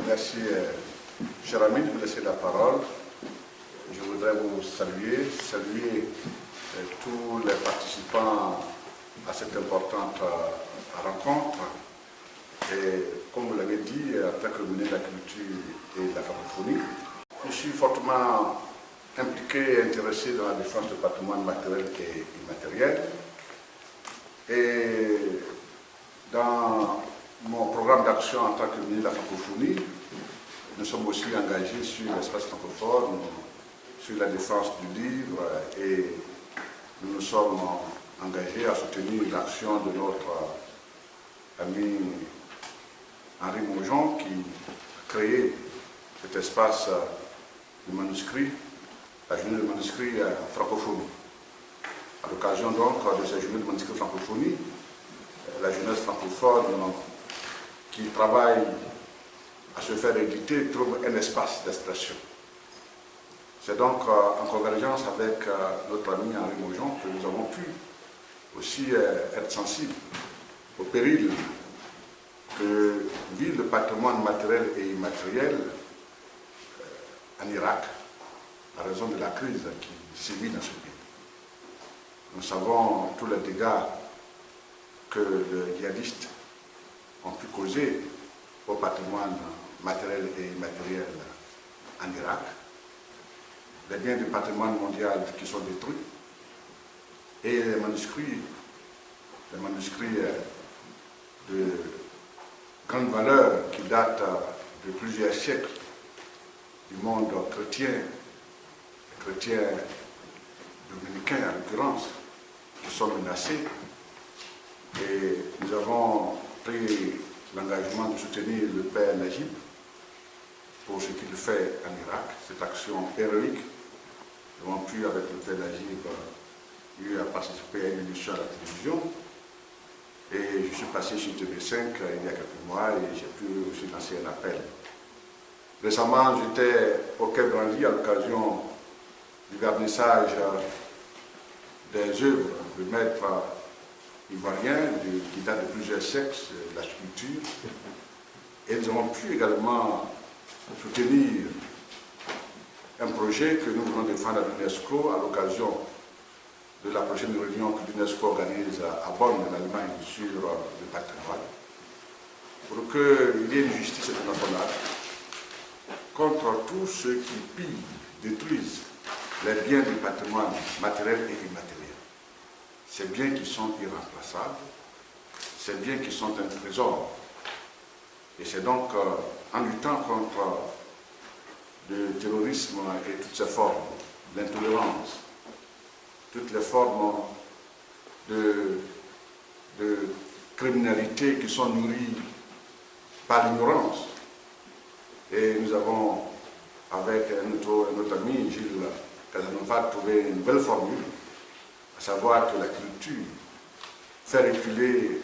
Merci, cher ami, de me laisser la parole. Je voudrais vous saluer tous les participants à cette importante rencontre. Et comme vous l'avez dit, en tant que ministre de la Culture et de la Francophonie, je suis fortement impliqué et intéressé dans la défense du patrimoine matériel et immatériel. Et dans mon programme d'action en tant que ministre de la Francophonie, nous sommes aussi engagés sur l'espace francophone, sur la défense du livre, et nous nous sommes engagés à soutenir l'action de notre ami Henri Maujon qui a créé cet espace de manuscrits, la journée de manuscrits francophonie. À l'occasion donc de cette journée de manuscrits francophonie, la jeunesse francophone qui travaille à se faire éditer trouve un espace d'expression. C'est donc en convergence avec notre ami Henri Maujon que nous avons pu aussi être sensibles au péril que vit le patrimoine matériel et immatériel en Irak, à raison de la crise qui sévit dans ce pays. Nous savons tous les dégâts que les djihadistes ont pu causer au patrimoine matériel et immatériel en Irak, les biens du patrimoine mondial qui sont détruits et les manuscrits de grande valeur qui datent de plusieurs siècles du monde chrétien dominicain en l'occurrence, qui sont menacés. Et nous avons pris l'engagement de soutenir le père Najib pour ce qu'il fait en Irak, cette action héroïque. Nous avons pu, avec le père Najib, eu à participer à une émission à la télévision. Et je suis passé chez TV5 il y a quelques mois et j'ai pu aussi lancer un appel. Récemment, j'étais au Quai Branly à l'occasion du vernissage des œuvres de maîtres ivoiriens qui datent de plusieurs siècles, de la sculpture. Et nous avons pu également soutenir un projet que nous voulons défendre à l'UNESCO à l'occasion de la prochaine réunion que l'UNESCO organise à Bonn, en Allemagne, sur le patrimoine, pour qu'il y ait une justice internationale contre tous ceux qui pillent, détruisent les biens du patrimoine matériel et immatériel. Ces biens qui sont irremplaçables, ces biens qui sont un trésor. Et c'est donc en luttant contre le terrorisme et toutes ses formes, l'intolérance, toutes les formes de criminalité qui sont nourries par l'ignorance. Et nous avons, avec notre ami Gilles Casanova, trouvé une belle formule, à savoir que la culture fait reculer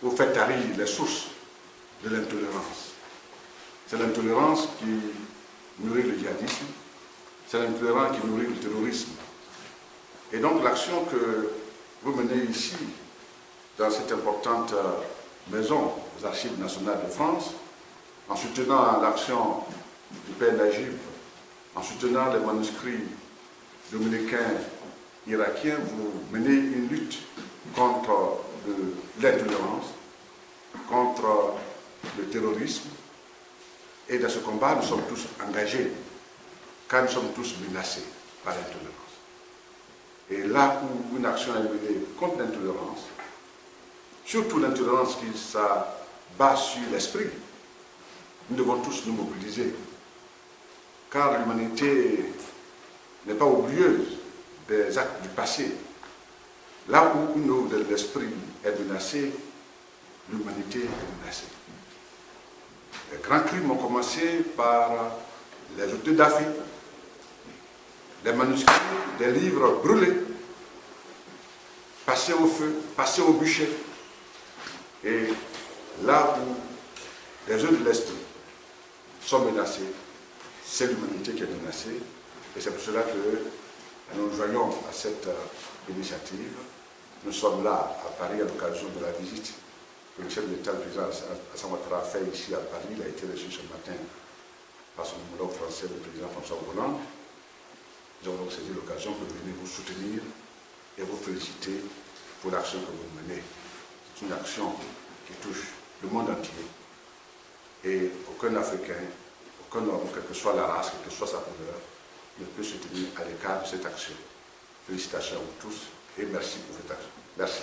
ou fait tarir les sources de l'intolérance. C'est l'intolérance qui nourrit le djihadisme, c'est l'intolérance qui nourrit le terrorisme. Et donc l'action que vous menez ici, dans cette importante maison des Archives nationales de France, en soutenant l'action du père Najib, en soutenant les manuscrits dominicains irakiens, vous menez une lutte contre l'intolérance, contre le terrorisme. Et dans ce combat, nous sommes tous engagés, car nous sommes tous menacés par l'intolérance. Et là où une action est menée contre l'intolérance, surtout l'intolérance qui s'abat sur l'esprit, nous devons tous nous mobiliser. Car l'humanité n'est pas oublieuse des actes du passé. Là où une œuvre de l'esprit est menacée, l'humanité est menacée. Les grands crimes ont commencé par les auteurs d'Afrique, des manuscrits, des livres brûlés, passés au feu, passés au bûcher. Et là où les œuvres de l'esprit sont menacées, c'est l'humanité qui est menacée. Et c'est pour cela que nous joignons à cette initiative. Nous sommes là à Paris à l'occasion de la visite le chef de l'État, le président Alassane Ouattara, a fait ici à Paris. Il a été reçu ce matin par son homologue français, le président François Hollande. Nous avons donc saisi l'occasion de venir vous soutenir et vous féliciter pour l'action que vous menez. C'est une action qui touche le monde entier. Et aucun Africain, aucun homme, quelle que soit la race, quelle que soit sa couleur, ne peut se tenir à l'écart de cette action. Félicitations à vous tous et merci pour cette action. Merci.